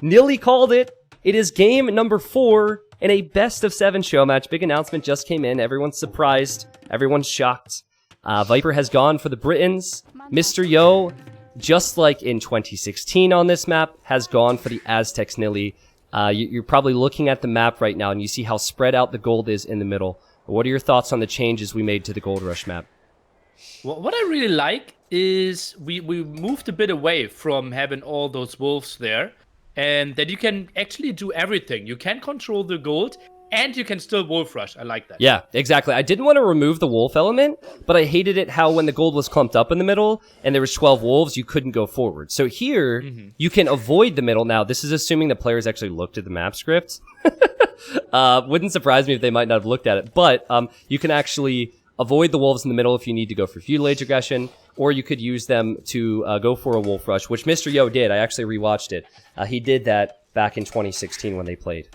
Nilly called it. It is game number 4 in a best of 7 show match. Big announcement just came in. Everyone's surprised. Everyone's shocked. Viper has gone for the Britons. Mr. Yo, just like in 2016 on this map, has gone for the Aztecs Nilly. You're probably looking at the map right now and you see how spread out the gold is in the middle. What are your thoughts on the changes we made to the Goldrush map? Well, what I really like is we moved a bit away from having all those wolves there, and that you can actually do everything. You can control the gold, and you can still wolf rush. I like that. Yeah, exactly. I didn't want to remove the wolf element, but I hated it how when the gold was clumped up in the middle and there was 12 wolves, you couldn't go forward. So here, you can avoid the middle. Now, this is assuming the players actually looked at the map script. Wouldn't surprise me if they might not have looked at it, but you can actually avoid the wolves in the middle if you need to go for feudal age aggression, or you could use them to go for a wolf rush, which Mr. Yo did. I actually rewatched it. He did that back in 2016 when they played.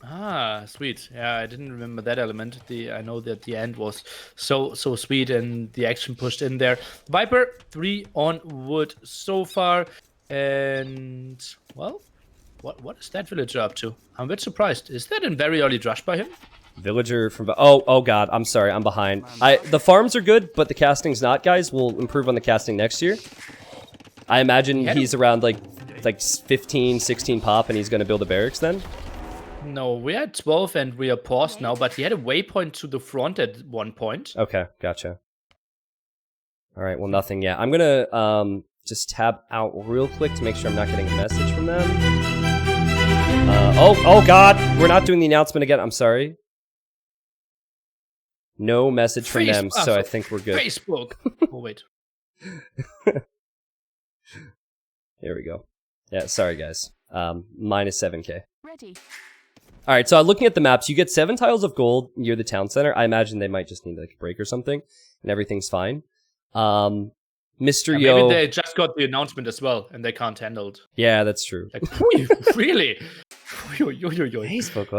Ah, sweet. Yeah, I didn't remember that element. I know that the end was so sweet and the action pushed in there. Viper, 3 on wood so far. And, well, what is that villager up to? I'm a bit surprised. Is that a very early drush by him? Villager from... Oh god, I'm sorry, I'm behind. The farms are good, but the casting's not, guys. We'll improve on the casting next year. I imagine he's around, like 15, 16 pop, and he's going to build a barracks then? No, we're at 12 and we are paused now, but he had a waypoint to the front at one point. Okay, gotcha. Alright, well, nothing yet. I'm gonna just tab out real quick to make sure I'm not getting a message from them. Oh god! We're not doing the announcement again, I'm sorry. No message from them, so I think we're good. Facebook! Oh, wait. Here we go. Yeah, sorry guys. Minus 7k. Ready. Alright, so looking at the maps, you get 7 tiles of gold near the town center. I imagine they might just need like a break or something, and everything's fine. Mr. Yo... Maybe they just got the announcement as well, and they can't handle it. Yeah, that's true. Like, really? Facebook,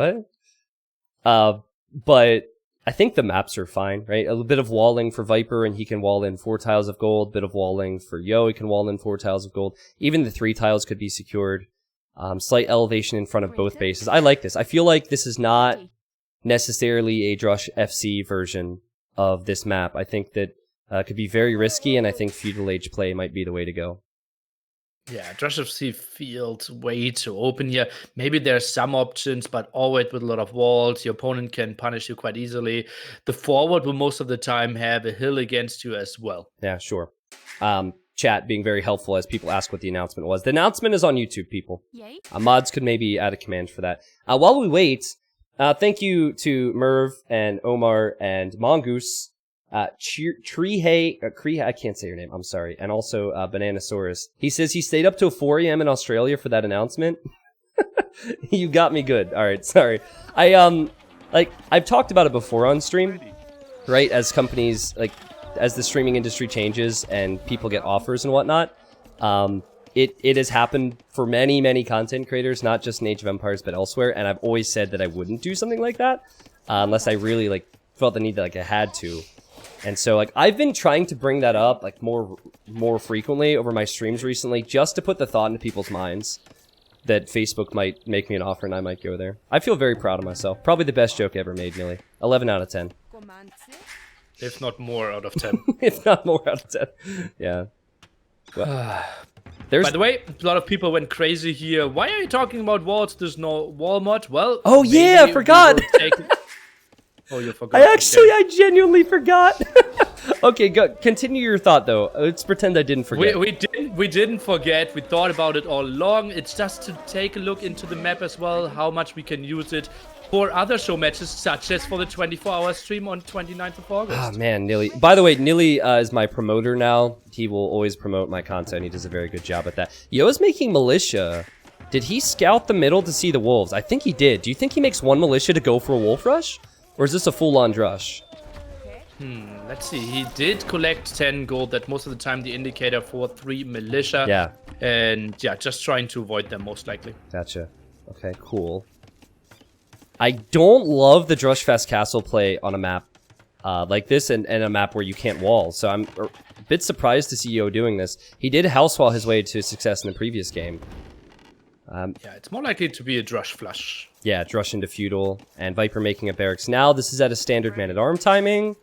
what? But I think the maps are fine, right? A little bit of walling for Viper, and he can wall in 4 tiles of gold. Bit of walling for Yo, he can wall in 4 tiles of gold. Even the 3 tiles could be secured. Slight elevation in front of both bases. I like this. I feel like this is not necessarily a Drush FC version of this map. I think that could be very risky, and I think feudal age play might be the way to go. Yeah, Drush FC feels way too open here. Maybe there's some options, but always with a lot of walls. Your opponent can punish you quite easily. The forward will most of the time have a hill against you as well. Yeah, sure. Chat being very helpful as people ask what the announcement was. The announcement is on YouTube, people. Mods could maybe add a command for that. While we wait, thank you to Merv and Omar and Mongoose, Treehey, I can't say your name, I'm sorry, and also Bananasaurus. He says he stayed up till 4 a.m. in Australia for that announcement. You got me good. Alright, sorry. I've talked about it before on stream, right? As companies, as the streaming industry changes and people get offers and whatnot, it has happened for many, many content creators, not just in Age of Empires, but elsewhere, and I've always said that I wouldn't do something like that, unless I really, felt the need that, I had to. And so, I've been trying to bring that up, more frequently over my streams recently, just to put the thought into people's minds that Facebook might make me an offer and I might go there. I feel very proud of myself. Probably the best joke ever made, Millie. 11 out of 10. If not more out of 10. If not more out of 10. Yeah. Well, by the way, a lot of people went crazy here. Why are you talking about walls? There's no wall mod. Well, oh yeah, I forgot. Oh, you forgot. I genuinely forgot. Okay, go. Continue your thought though. Let's pretend I didn't forget. We didn't forget. We thought about it all along. It's just to take a look into the map as well, how much we can use it for other show matches, such as for the 24-hour stream on 29th of August. Oh man, Nilly. By the way, Nilly is my promoter now. He will always promote my content. He does a very good job at that. Yo's making militia. Did he scout the middle to see the wolves? I think he did. Do you think he makes 1 militia to go for a wolf rush? Or is this a full-on drush? Let's see. He did collect 10 gold. That's most of the time the indicator for 3 militia. Yeah. And yeah, just trying to avoid them most likely. Gotcha. Okay, cool. I don't love the Drush Fest Castle play on a map like this and a map where you can't wall. So I'm a bit surprised to see Yo doing this. He did house wall his way to success in the previous game. Yeah, it's more likely to be a Drush flush. Yeah, Drush into feudal, and Viper making a barracks. Now this is at a standard man-at-arm timing,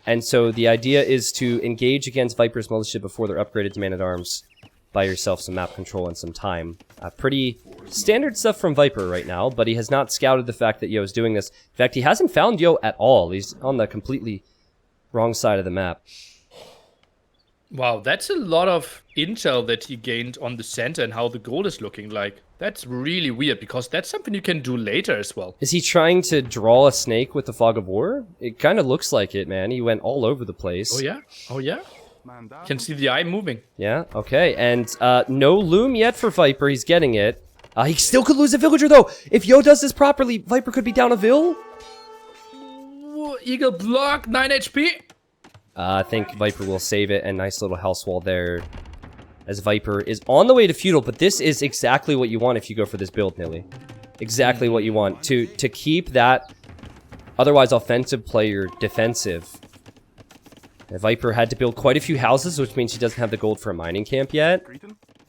and so the idea is to engage against Viper's militia before they're upgraded to man-at-arms. Buy yourself some map control and some time. Pretty standard stuff from Viper right now, but he has not scouted the fact that Yo is doing this. In fact, he hasn't found Yo at all. He's on the completely wrong side of the map. Wow, that's a lot of intel that he gained on the center and how the gold is looking like. That's really weird, because that's something you can do later as well. Is he trying to draw a snake with the Fog of War? It kind of looks like it, man. He went all over the place. Oh, yeah? Oh, yeah? Can see the eye moving. Yeah, okay. And no loom yet for Viper. He's getting it. He still could lose a villager, though. If Yo does this properly, Viper could be down a vill. Ooh, Eagle block, 9 HP. I think Viper will save it, and nice little house wall there. As Viper is on the way to feudal, but this is exactly what you want if you go for this build, Nilly. Exactly what you want. To keep that otherwise offensive player defensive. And Viper had to build quite a few houses, which means he doesn't have the gold for a mining camp yet.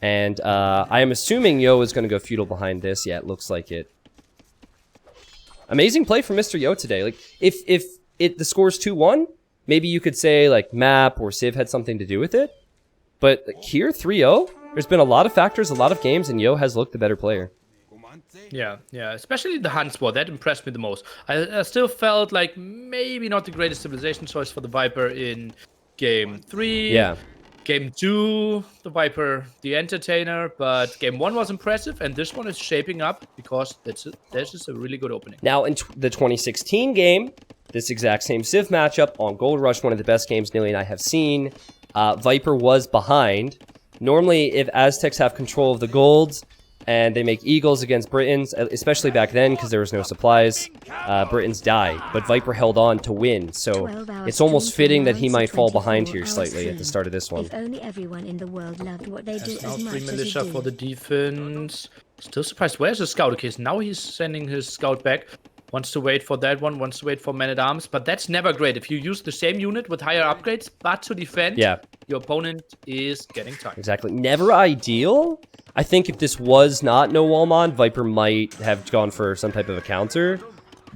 And I am assuming Yo is going to go feudal behind this. Yeah, it looks like it. Amazing play from Mr. Yo today. Like, if the score's 2-1, maybe you could say, like, map or Civ had something to do with it. But like, here, 3-0, there's been a lot of factors, a lot of games, and Yo has looked the better player. Yeah, especially the Hunt Sport, that impressed me the most. I still felt like maybe not the greatest civilization choice for the Viper in Game 3. Yeah. Game 2, the Viper, the Entertainer, but Game 1 was impressive, and this one is shaping up because this is a really good opening. Now, in the 2016 game, this exact same Civ matchup on Goldrush, one of the best games Nilly and I have seen, Viper was behind. Normally, if Aztecs have control of the golds, and they make Eagles against Britons, especially back then because there was no supplies, Britons die. But Viper held on to win, so it's almost fitting that he might fall behind here slightly at the start of this one. If only everyone in the world loved what they do Now as much 3 as militia you for do. the defense. Still surprised. Where's the scout? Okay, so now he's sending his scout back. Wants to wait for that one, wants to wait for man-at-arms, but that's never great. If you use the same unit with higher upgrades, but to defend, Yeah. your opponent is getting tired. Exactly. Never ideal. I think if this was not no Wallmon, Viper might have gone for some type of a counter.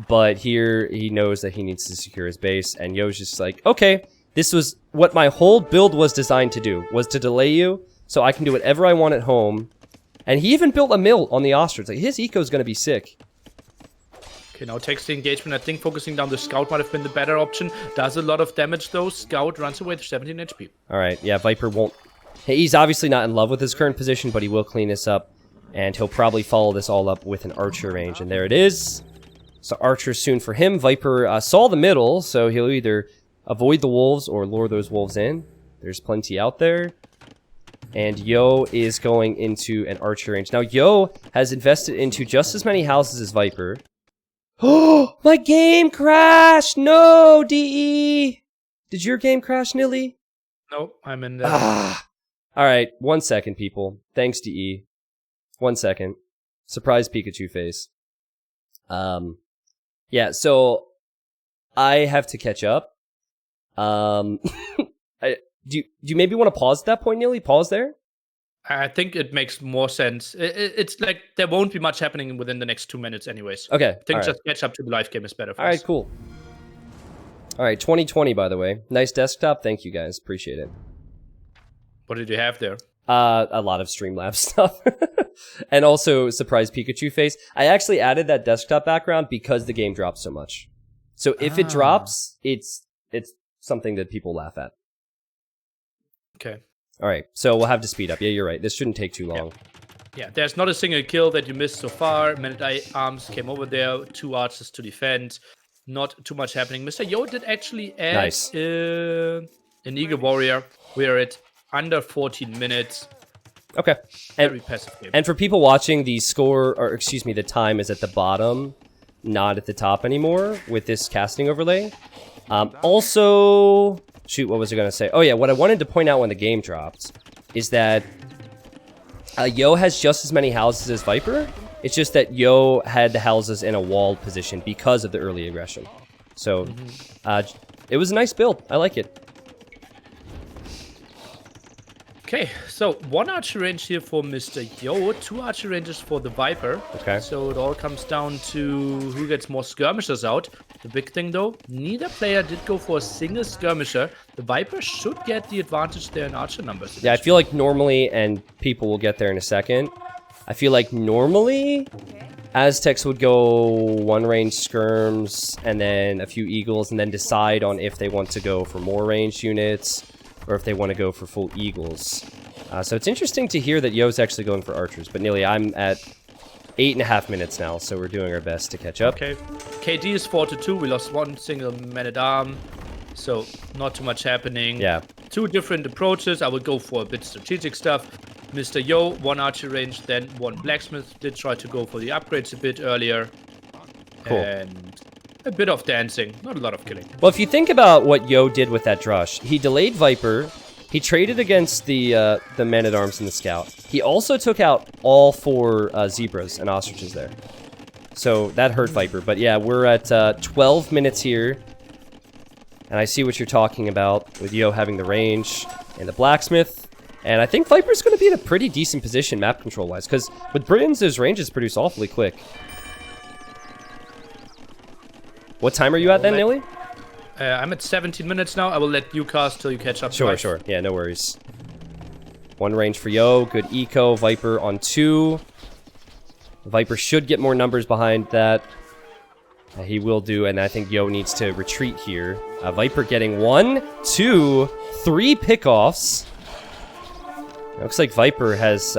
But here, he knows that he needs to secure his base, and Yo's just like, okay, this was what my whole build was designed to do, was to delay you, so I can do whatever I want at home. And he even built a mill on the ostrich. Like, his eco is going to be sick. Okay, now takes the engagement. I think focusing down the scout might have been the better option. Does a lot of damage though. Scout runs away to 17 HP. Alright, yeah, Viper won't... He's obviously not in love with his current position, but he will clean this up. And he'll probably follow this all up with an archer range. And there it is. So archer soon for him. Viper saw the middle, so he'll either avoid the wolves or lure those wolves in. There's plenty out there. And Yo is going into an archer range. Now, Yo has invested into just as many houses as Viper. Oh, my game crashed! No, DE! Did your game crash, Nilly? No, I'm in there. Alright, 1 second, people. Thanks, DE. 1 second. Surprise Pikachu face. Yeah, so I have to catch up. Do you maybe want to pause at that point, Nilly? Pause there? I think it makes more sense. It's like there won't be much happening within the next 2 minutes anyways. Okay. I think just catch up to the live game is better for us. Alright, cool. Alright, 2020, by the way. Nice desktop. Thank you, guys. Appreciate it. What did you have there? A lot of Streamlabs stuff. And also, surprise Pikachu face. I actually added that desktop background because the game drops so much. So if it drops, it's something that people laugh at. Okay. Alright, so we'll have to speed up. Yeah, you're right. This shouldn't take too long. Yeah, there's not a single kill that you missed so far. Man-at-Arms came over there, 2 archers to defend. Not too much happening. Mr. Yo did actually add Nice. An Eagle Warrior. We're at under 14 minutes. Okay. Very passive game. And for people watching, the score, or excuse me, the time is at the bottom, not at the top anymore with this casting overlay. Also, shoot, what was I going to say? Oh yeah, what I wanted to point out when the game dropped is that Yo has just as many houses as Viper. It's just that Yo had the houses in a walled position because of the early aggression. So, it was a nice build. I like it. Okay, so 1 archer range here for Mr. Yo, 2 archer ranges for the Viper. Okay. So it all comes down to who gets more skirmishers out. The big thing though, neither player did go for a single skirmisher. The Viper should get the advantage there in archer numbers. Yeah, I feel like normally, and people will get there in a second, I feel like normally Aztecs would go 1 range skirms and then a few eagles and then decide on if they want to go for more ranged units or if they want to go for full eagles. So it's interesting to hear that Yo's actually going for archers, but nearly I'm at 8.5 minutes now, so we're doing our best to catch up. Okay, KD is 4-2. We lost 1 single man-at-arm, so not too much happening. Yeah. 2 different approaches. I would go for a bit strategic stuff. Mr. Yo, 1 archer range, then 1 blacksmith. Did try to go for the upgrades a bit earlier. Cool. And a bit of dancing, not a lot of killing. Well, if you think about what Yo did with that drush, he delayed Viper, he traded against the man-at-arms and the scout. He also took out all 4 zebras and ostriches there. So that hurt Viper. But yeah, we're at 12 minutes here. And I see what you're talking about with Yo having the range and the blacksmith. And I think Viper's going to be in a pretty decent position map control-wise. Because with Britons, those ranges produce awfully quick. What time are you at then, Nilly? I'm at 17 minutes now. I will let you cast till you catch up. Sure, sure. Yeah, no worries. 1 range for Yo. Good eco. Viper on 2. Viper should get more numbers behind that. He will do, and I think Yo needs to retreat here. Viper getting 1, 2, 3 pickoffs. Looks like Viper has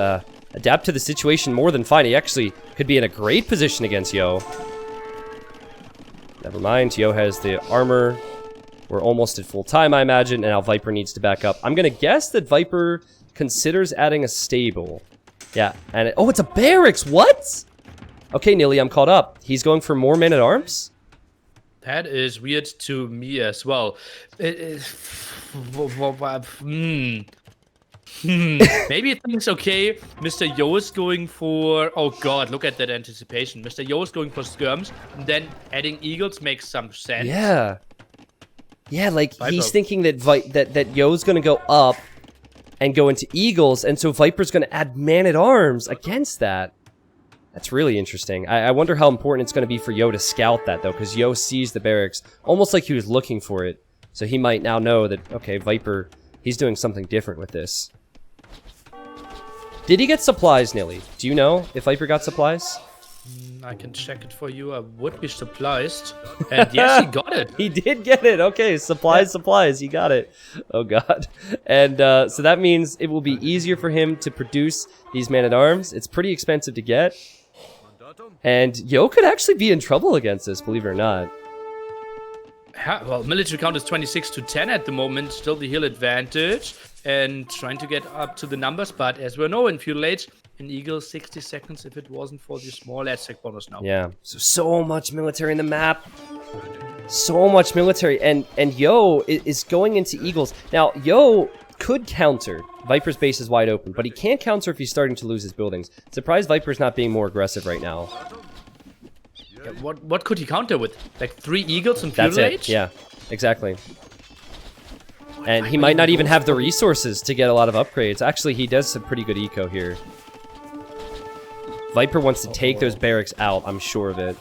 adapted to the situation more than fine. He actually could be in a great position against Yo. Never mind, Yo has the armor. We're almost at full time, I imagine, and now Viper needs to back up. I'm gonna guess that Viper considers adding a stable. Yeah, and oh, it's a barracks, what? Okay, Nilly, I'm caught up. He's going for more men-at-arms? That is weird to me as well. Maybe it thinks, okay, Mr. Yo is going for... Oh god, look at that anticipation. Mr. Yo is going for skirms, and then adding eagles makes some sense. Yeah. Yeah, like, Viper. he's thinking that that Yo's gonna go up and go into eagles, and so Viper's gonna add man-at-arms against that. That's really interesting. I wonder how important it's gonna be for Yo to scout that, though, because Yo sees the barracks almost like he was looking for it. So he might now know that, okay, Viper, he's doing something different with this. Did he get supplies, Nilly? Do you know if Viper got supplies? I can check it for you. I would be surprised. And yes, he got it. He did get it. Okay, supplies, supplies. He got it. Oh, God. And so that means it will be easier for him to produce these man-at-arms. It's pretty expensive to get. And Yo could actually be in trouble against this, believe it or not. Well, military count is 26-10 at the moment. Still the hill advantage. And trying to get up to the numbers. But as we know, in feudal age, an eagle 60 seconds if it wasn't for the small Aztec bonus now. Yeah. So much military in the map. So much military. And Yo is going into eagles. Now, Yo could counter. Viper's base is wide open. But he can't counter if he's starting to lose his buildings. Surprised Viper's not being more aggressive right now. Yeah, what could he counter with? Like 3 eagles in That's feudal it. age? Yeah. Exactly. And he might not even have the resources to get a lot of upgrades. Actually, he does some pretty good eco here. Viper wants to take those barracks out, I'm sure of it.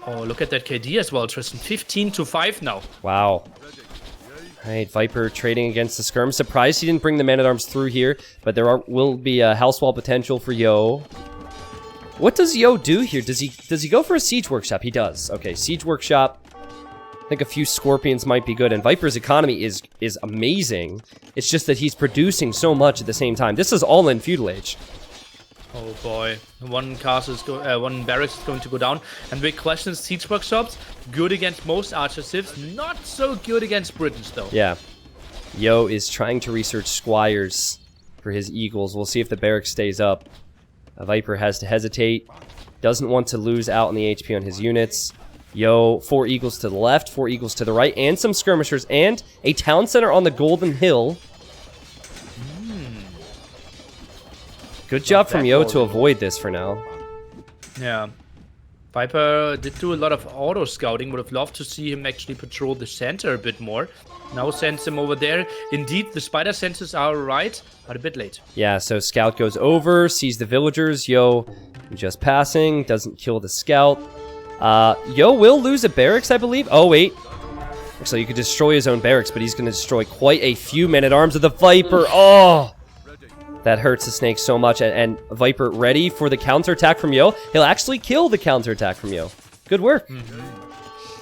Oh, look at that KD as well, Tristan. 15-5 now. Wow. Alright, Viper trading against the skirm. Surprised he didn't bring the man-at-arms through here, but there will be a house wall potential for Yo. What does Yo do here? Does he go for a siege workshop? He does. Okay, siege workshop. I think a few scorpions might be good, and Viper's economy is amazing. It's just that he's producing so much at the same time. This is all in feudal age. Oh boy, one barracks is going to go down. And big question is siege workshops. Good against most archer civs, not so good against Britons though. Yeah. Yo is trying to research squires for his eagles. We'll see if the barracks stays up. Viper has to hesitate. Doesn't want to lose out on the HP on his units. Yo, 4 eagles to the left, 4 eagles to the right, and some skirmishers, and a town center on the Golden Hill. Good job from Yo to avoid this for now. Yeah. Viper did do a lot of auto scouting. Would have loved to see him actually patrol the center a bit more. Now sends him over there. Indeed, the spider senses are right, but a bit late. Yeah, so Scout goes over, sees the villagers. Yo, just passing, doesn't kill the Scout. Yo will lose a barracks, I believe. Oh, wait. So you could destroy his own barracks, but he's going to destroy quite a few men-at-arms of the Viper. Oh! That hurts the Snake so much. And Viper ready for the counterattack from Yo. He'll actually kill the counterattack from Yo. Good work.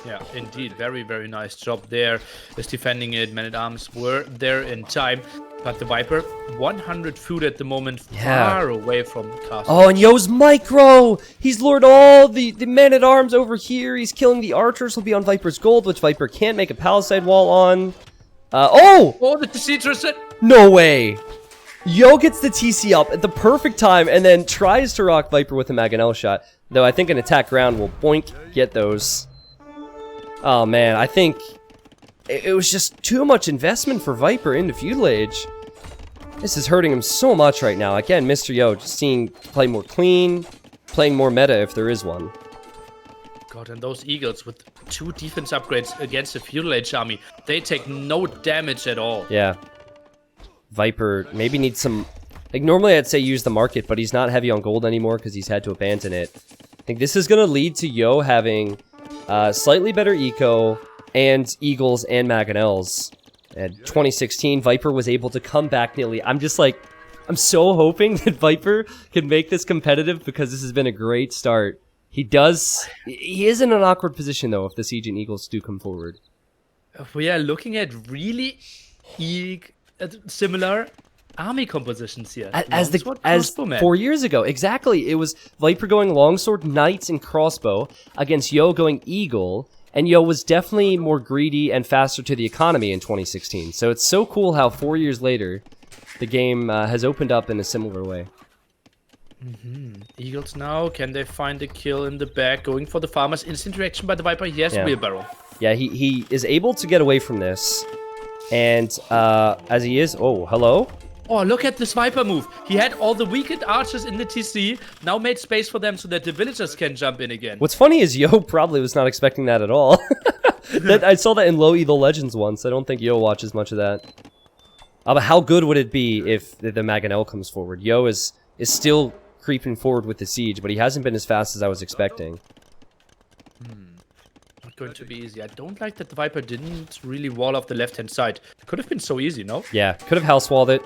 Yeah, indeed. Very, very nice job there. Just defending it. Men-at-arms were there in time. But the Viper, 100 food at the moment, far away from the castle. Oh, and Yo's micro! He's lured all the men-at-arms over here. He's killing the archers. He'll be on Viper's gold, which Viper can't make a palisade wall on. Oh! Oh, the Citrus! No way! Yo gets the TC up at the perfect time and then tries to rock Viper with a Mangonel shot. Though I think an attack round will boink, get those. Oh man, I think it was just too much investment for Viper into Feudal Age. This is hurting him so much right now. Again, Mr. Yo just seeing play more clean, playing more meta if there is one. God, and those Eagles with 2 defense upgrades against the Feudal Age army, they take no damage at all. Yeah. Viper maybe needs some... Like, normally I'd say use the market, but he's not heavy on gold anymore because he's had to abandon it. I think this is going to lead to Yo having slightly better eco and Eagles and Mangonels. And 2016, Viper was able to come back nearly. I'm just like... I'm so hoping that Viper can make this competitive because this has been a great start. He does... He is in an awkward position, though, if the Siege and Eagles do come forward. We are looking at really similar army compositions here. As 4 years ago. Exactly. It was Viper going longsword, knights, and crossbow against Yo going eagle. And Yo was definitely more greedy and faster to the economy in 2016. So it's so cool how 4 years later, the game has opened up in a similar way. Eagles now, can they find a kill in the back? Going for the farmers. Instant reaction by the Viper. Yes, wheelbarrow. Yeah, he is able to get away from this. And as he is... Oh, hello? Oh, look at this Viper move. He had all the weakened archers in the TC, now made space for them so that the villagers can jump in again. What's funny is Yo probably was not expecting that at all. I saw that in Low Evil Legends once. I don't think Yo watches much of that. But how good would it be if the Mangonel comes forward? Yo is still creeping forward with the siege, but he hasn't been as fast as I was expecting. Not going to be easy. I don't like that the Viper didn't really wall off the left-hand side. It could have been so easy, no? Yeah, could have house-walled it.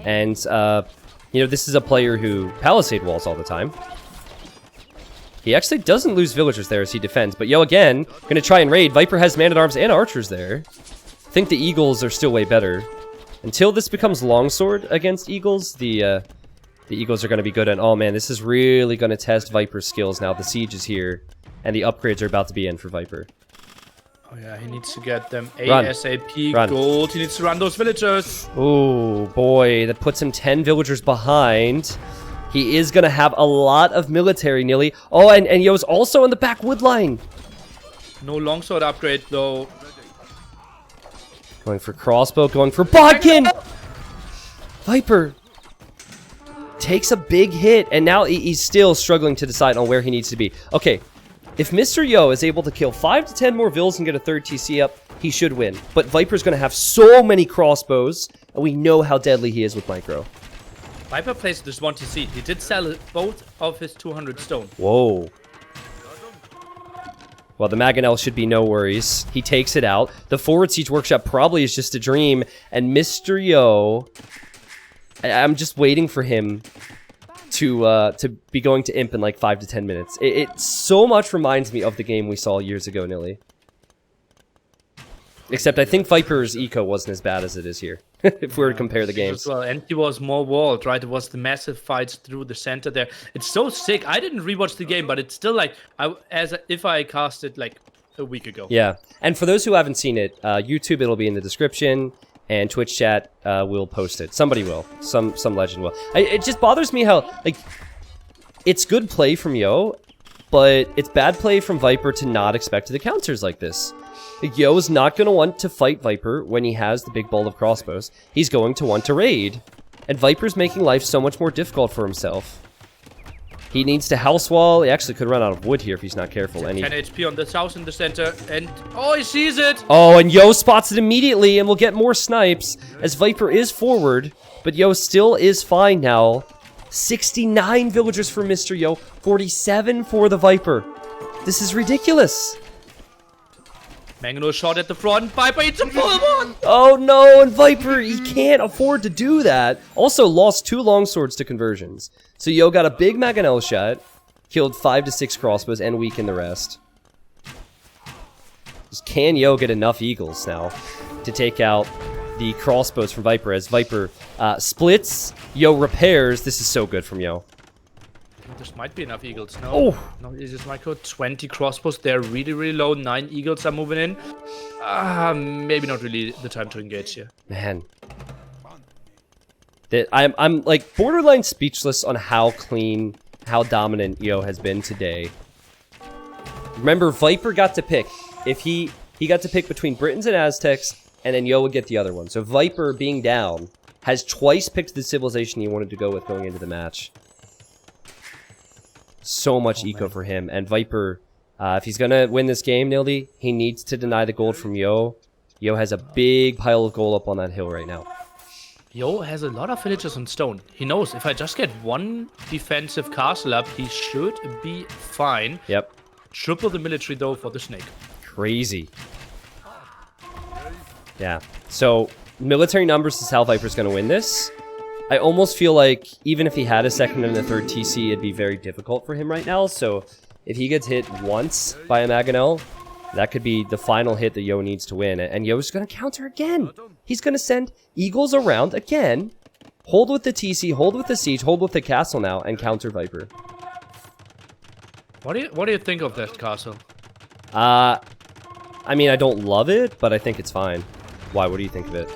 And, you know, this is a player who palisade walls all the time. He actually doesn't lose villagers there as he defends. But Yo, again, gonna try and raid. Viper has man-at-arms and archers there. I think the Eagles are still way better. Until this becomes longsword against Eagles, the Eagles are gonna be good. And, oh man, this is really gonna test Viper's skills now. The siege is here, and the upgrades are about to be in for Viper. Oh yeah, he needs to get them ASAP. Gold. He needs to run those villagers. Oh boy, that puts him 10 villagers behind. He is gonna have a lot of military nearly. Oh, and Yo's also on the back wood line. No longsword upgrade though. Going for crossbow, going for bodkin. Viper takes a big hit, and now he's still struggling to decide on where he needs to be. Okay. If Mr. Yo is able to kill 5 to 10 more vills and get a 3rd TC up, he should win. But Viper's going to have so many crossbows, and we know how deadly he is with micro. Viper plays this 1 TC. He did sell both of his 200 stone. Whoa. Well, the Mangonel should be no worries. He takes it out. The forward siege workshop probably is just a dream. And Mr. Yo... I'm just waiting for him to be going to Imp in like 5 to 10 minutes. It so much reminds me of the game we saw years ago, Nilly. Except I think Viper's eco wasn't as bad as it is here, if we were to compare the games. Well, and he was more walled, right? It was the massive fights through the center there. It's so sick. I didn't rewatch the game, but it's still like if I cast it like a week ago. Yeah, and for those who haven't seen it, YouTube, it'll be in the description. And Twitch chat will post it. Somebody will. Some legend will. It just bothers me how, like, it's good play from Yo, but it's bad play from Viper to not expect the counters like this. Like, Yo is not going to want to fight Viper when he has the big ball of crossbows. He's going to want to raid. And Viper's making life so much more difficult for himself. He needs to house wall. He actually could run out of wood here if he's not careful. And 10 HP on the south in the center. And, oh, he sees it. Oh, and Yo spots it immediately, and we'll get more snipes as Viper is forward. But Yo still is fine now. 69 villagers for Mr. Yo. 47 for the Viper. This is ridiculous. Mangonel shot at the front. Viper hits a full one. Oh no, and Viper, he can't afford to do that. Also lost 2 longswords to conversions. So Yo got a big Mangonel shot, killed 5 to 6 crossbows, and weakened the rest. Just can Yo get enough eagles now to take out the crossbows from Viper as Viper splits, Yo repairs. This is so good from Yo. This might be enough eagles. No, Oh. no, this is Michael. 20 crossbows. They're really, really low. 9 eagles are moving in. Maybe not really the time to engage here. Man. I'm like borderline speechless on how clean, how dominant Yo has been today. Remember, Viper got to pick. If he got to pick between Britons and Aztecs, and then Yo would get the other one. So Viper, being down, has twice picked the civilization he wanted to go with going into the match. So much eco for him. And Viper, if he's gonna win this game, Nildy, he needs to deny the gold from Yo. Yo has a big pile of gold up on that hill right now. Yo has a lot of villagers on stone. He knows if I just get one defensive castle up, he should be fine. Yep. Triple the military, though, for the snake. Crazy. Yeah. So, military numbers is how Viper's gonna win this. I almost feel like even if he had a second and a third TC, it'd be very difficult for him right now. So if he gets hit once by a Mangonel, that could be the final hit that Yo needs to win. And Yo's going to counter again. He's going to send Eagles around again. Hold with the TC, hold with the siege, hold with the castle now, and counter Viper. What do you think of that castle? I mean, I don't love it, but I think it's fine. Why? What do you think of it?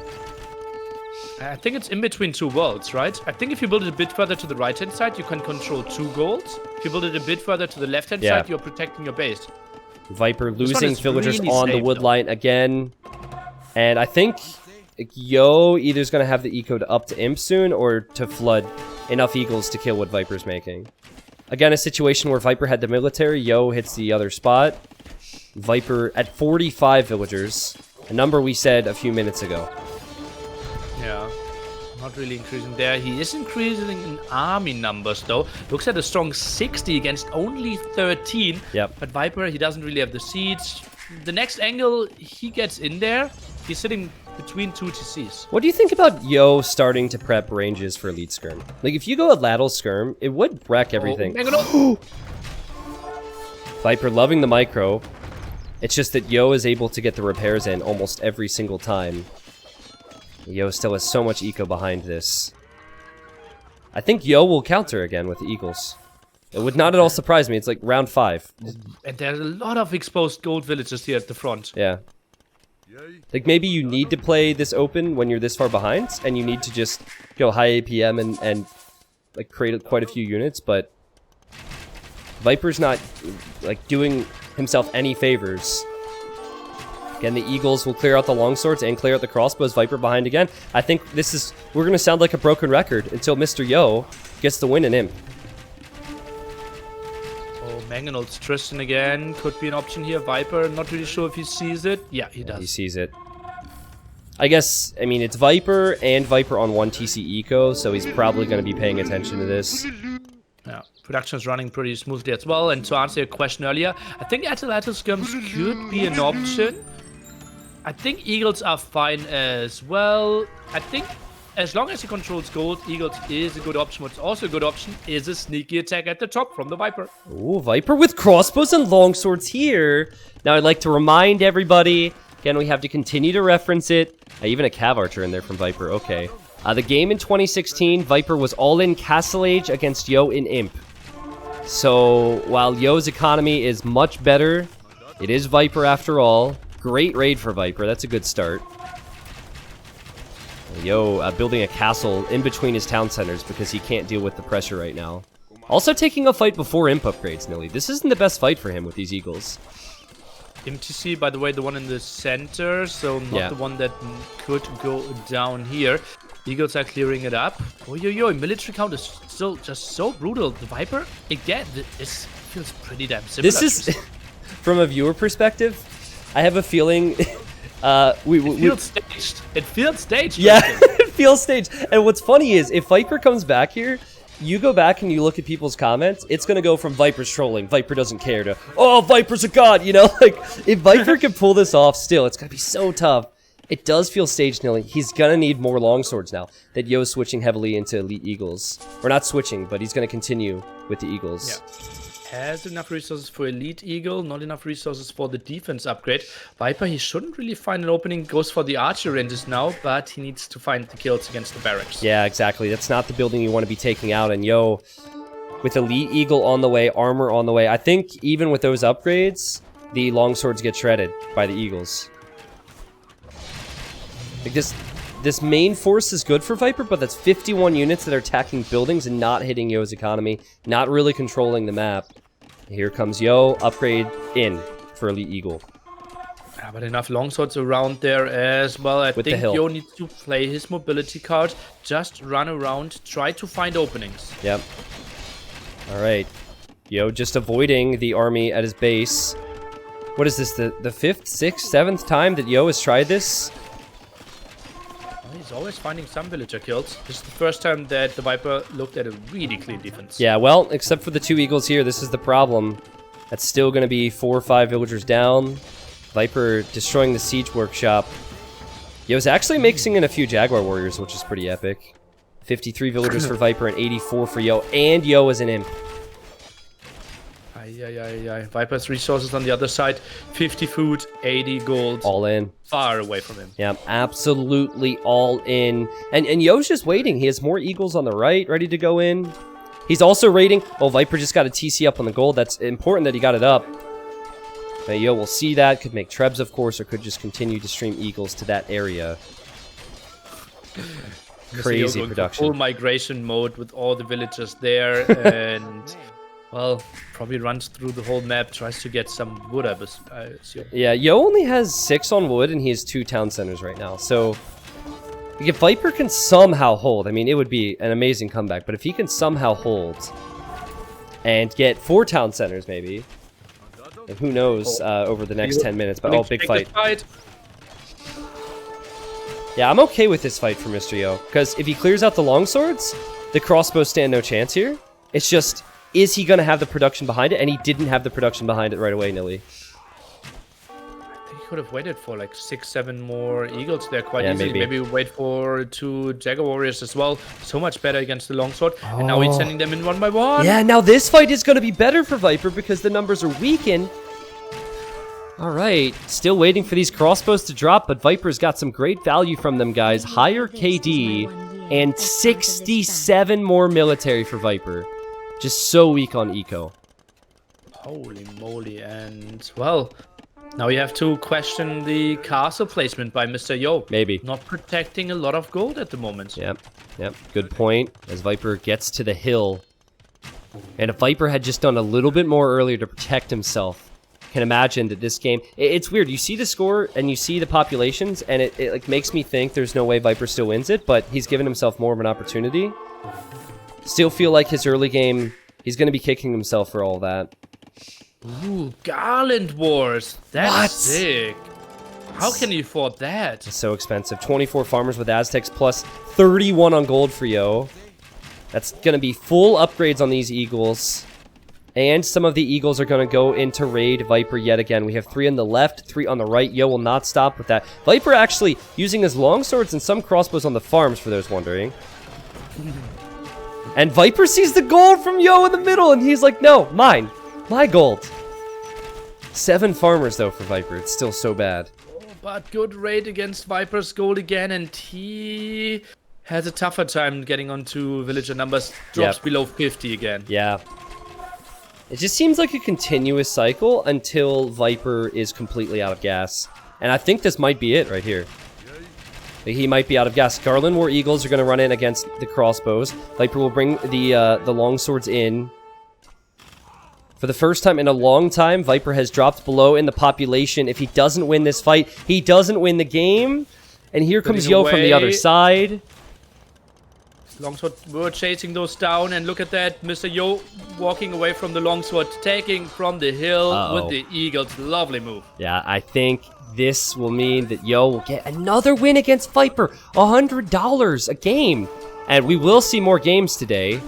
I think it's in between 2 worlds, right? I think if you build it a bit further to the right-hand side, you can control 2 golds. If you build it a bit further to the left-hand side, you're protecting your base. Viper losing villagers really on the safe, wood though. line again. And I think Yo either is going to have the eco to up to Imp soon or to flood enough eagles to kill what Viper's making. Again, a situation where Viper had the military, Yo hits the other spot. Viper at 45 villagers, a number we said a few minutes ago. Yeah, not really increasing there. He is increasing in army numbers, though. Looks at a strong 60 against only 13. Yep. But Viper, he doesn't really have the siege. The next angle, he gets in there. He's sitting between 2 TCs. What do you think about Yo starting to prep ranges for Elite Skirm? Like, if you go at Laddle Skirm, it would wreck everything. Oh, Viper loving the micro. It's just that Yo is able to get the repairs in almost every single time. Yo still has so much eco behind this. I think Yo will counter again with the Eagles. It would not at all surprise me. It's like round 5. and there's a lot of exposed gold villages here at the front. Yeah. Like, maybe you need to play this open when you're this far behind, and you need to just go high APM and like, create quite a few units, but Viper's not, like, doing himself any favors. Again, the Eagles will clear out the longswords and clear out the crossbows. Viper behind again. I think this is... We're going to sound like a broken record until Mr. Yo gets the win in Imp. Oh, Mangonel's Tristan again. Could be an option here. Viper, not really sure if he sees it. Yeah, he does. He sees it. I guess, I mean, it's Viper and Viper on 1 TC Eco, so he's probably going to be paying attention to this. Yeah, production is running pretty smoothly as well. And to answer your question earlier, I think Atlatl Skirms could be an option. I think Eagles are fine as well. I think as long as he controls gold, Eagles is a good option. What's also a good option is a sneaky attack at the top from the Viper. Ooh, Viper with crossbows and longswords here. Now, I'd like to remind everybody, again, we have to continue to reference it. Even a Cav Archer in there from Viper, okay. The game in 2016, Viper was all in Castle Age against Yo in Imp. So, while Yo's economy is much better, it is Viper after all. Great raid for Viper, that's a good start. Yo building a castle in between his town centers because he can't deal with the pressure right now. Also taking a fight before Imp upgrades, Nilly. This isn't the best fight for him with these Eagles. MTC, by the way, the one in the center, so not Yeah. the one that could go down here. Eagles are clearing it up. Yo, military count is still just so brutal. The Viper, again, this feels pretty damn similar. This is, from a viewer perspective, I have a feeling... it feels staged. It feels staged. Yeah, it feels staged. And what's funny is, if Viper comes back here, you go back and you look at people's comments, it's going to go from Viper's trolling, Viper doesn't care, to, oh, Viper's a god, you know? Like, if Viper can pull this off still, it's going to be so tough. It does feel staged, Nilly. He's going to need more longswords now that Yo's switching heavily into Elite Eagles. Or not switching, but he's going to continue with the Eagles. Yeah. Has enough resources for Elite Eagle, not enough resources for the defense upgrade. Viper, he shouldn't really find an opening, goes for the archer ranges now, but he needs to find the kills against the barracks. Yeah, exactly. That's not the building you want to be taking out, and Yo, with Elite Eagle on the way, armor on the way, I think even with those upgrades, the longswords get shredded by the Eagles. Because this main force is good for Viper, but that's 51 units that are attacking buildings and not hitting Yo's economy, not really controlling the map. Here comes Yo, upgrade in for Elite Eagle. Yeah, but enough longswords around there as well. I think Yo needs to play his mobility card, just run around, try to find openings. Yep. Alright. Yo just avoiding the army at his base. What is this, the 5th, 6th, 7th time that Yo has tried this? He's always finding some villager kills. This is the first time that the Viper looked at a really clean defense. Yeah, well, except for the 2 Eagles here, this is the problem. That's still going to be 4 or 5 villagers down. Viper destroying the siege workshop. Yo's actually mixing in a few Jaguar warriors, which is pretty epic. 53 villagers for Viper and 84 for Yo, and Yo is an imp. Viper's resources on the other side, 50 food, 80 gold. All in. Far away from him. Yeah, absolutely all in. And Yo's just waiting. He has more Eagles on the right, ready to go in. He's also raiding. Oh, Viper just got a TC up on the gold. That's important that he got it up. Yo will see that. Could make Trebs, of course, or could just continue to stream Eagles to that area. Crazy production. Full migration mode with all the villagers there, and well, probably runs through the whole map, tries to get some wood, I assume. Yeah, Yo only has 6 on wood, and he has 2 town centers right now. So if Viper can somehow hold, I mean, it would be an amazing comeback. But if he can somehow hold and get 4 town centers, maybe. And who knows over the next 10 minutes. But, oh, big fight. Yeah, I'm okay with this fight for Mr. Yo. Because if he clears out the longswords, the crossbows stand no chance here. It's just, is he going to have the production behind it? And he didn't have the production behind it right away, Nilly. I think he could have waited for like 6-7 more Eagles there quite easily. Maybe wait for 2 Jaguar warriors as well. So much better against the longsword. And now he's sending them in one by one. Yeah, now this fight is going to be better for Viper because the numbers are weakened. All right, still waiting for these crossbows to drop, but Viper's got some great value from them, guys. Higher KD and 67 more military for Viper. Just so weak on eco. Holy moly, and well, now we have to question the castle placement by Mr. Yo. Maybe. Not protecting a lot of gold at the moment. Yep, good point. As Viper gets to the hill. And if Viper had just done a little bit more earlier to protect himself, can imagine that this game, it's weird. You see the score and you see the populations, and it like makes me think there's no way Viper still wins it, but he's given himself more of an opportunity. Still feel like his early game, he's going to be kicking himself for all that. Ooh, Garland Wars. That's sick. How can you afford that? It's so expensive. 24 farmers with Aztecs plus 31 on gold for Yo. That's going to be full upgrades on these Eagles. And some of the Eagles are going to go into raid Viper yet again. We have 3 on the left, 3 on the right. Yo will not stop with that. Viper actually using his longswords and some crossbows on the farms, for those wondering. And Viper sees the gold from Yo in the middle, and he's like, no, mine. My gold. 7 farmers, though, for Viper. It's still so bad. Oh, but good raid against Viper's gold again, and he has a tougher time getting onto villager numbers. Drops below 50 again. Yeah. It just seems like a continuous cycle until Viper is completely out of gas. And I think this might be it right here. He might be out of gas. Garland War Eagles are going to run in against the crossbows. Viper will bring the longswords in. For the first time in a long time, Viper has dropped below in the population. If he doesn't win this fight, he doesn't win the game. And here comes Yo from the other side. Longsword were chasing those down, and look at that. Mr. Yo walking away from the Longsword, taking from the hill with the Eagles. Lovely move. Yeah, I think this will mean that Yo will get another win against Viper. $100 a game. And we will see more games today.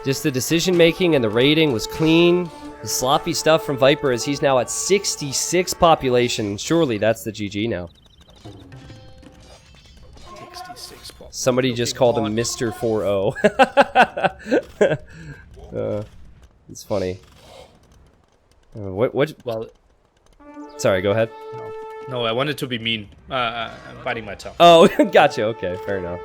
Just the decision-making and the rating was clean. The sloppy stuff from Viper as he's now at 66 population. Surely that's the GG now. 66 pop. Somebody just called him Mr. 4-0. It's funny. What? Well, Sorry, go ahead. no, I wanted to be mean. I'm biting my tongue. Oh, gotcha. Okay, fair enough.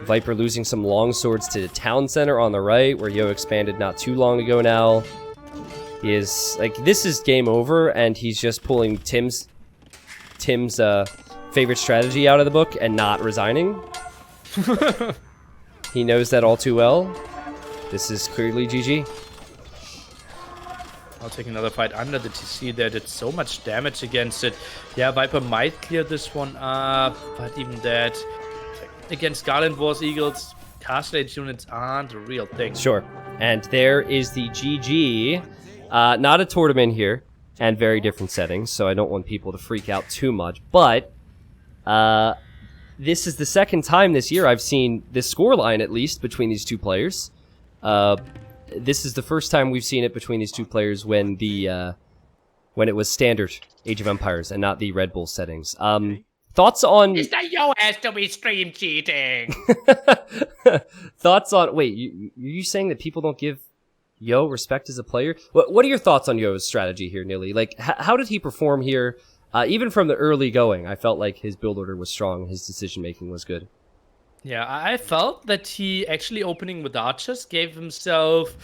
Viper losing some long swords to the town center on the right, where Yo expanded not too long ago now. He is, like, this is game over, and he's just pulling Tim's favorite strategy out of the book and not resigning. He knows that all too well. This is clearly GG. I'll take another fight under the TC there. Did so much damage against it. Yeah, Viper might clear this one up, but even that, against Garland Wars Eagles, castle age units aren't a real thing. Sure. And there is the GG. Not a tournament here, and very different settings, so I don't want people to freak out too much. But this is the second time this year I've seen this scoreline, at least, between these two players. This is the first time we've seen it between these two players when it was standard Age of Empires and not the Red Bull settings. Thoughts on... Mr. Yo has to be stream cheating! Thoughts on... Wait, you saying that people don't give Yo respect as a player? What are your thoughts on Yo's strategy here, Nilly? Like, how did he perform here? Even from the early going, I felt like his build order was strong. His decision-making was good. Yeah, I felt that he actually opening with archers gave himself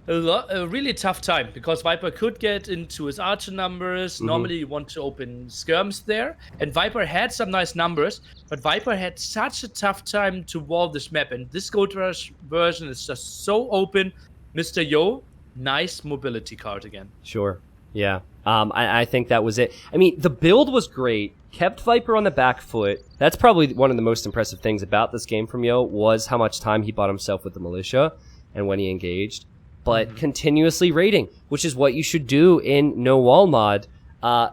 a really tough time, because Viper could get into his archer numbers. Normally you want to open skirms there, and Viper had some nice numbers, but Viper had such a tough time to wall this map, and this Goldrush version is just so open. Mr. Yo, nice mobility card again. Sure. Yeah. I think that was it. I mean, the build was great. Kept Viper on the back foot. That's probably one of the most impressive things about this game from Yo, was how much time he bought himself with the militia and when he engaged. But continuously raiding, which is what you should do in no wall mod.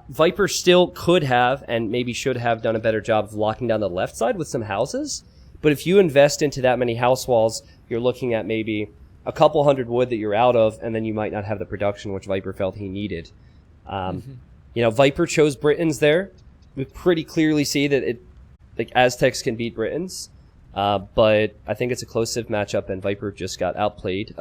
Viper still could have, and maybe should have, done a better job of locking down the left side with some houses. But if you invest into that many house walls, you're looking at maybe a couple hundred wood that you're out of, and then you might not have the production which Viper felt he needed. You know, Viper chose Britons there. We pretty clearly see that like Aztecs can beat Britons. But I think it's a close matchup, and Viper just got outplayed again.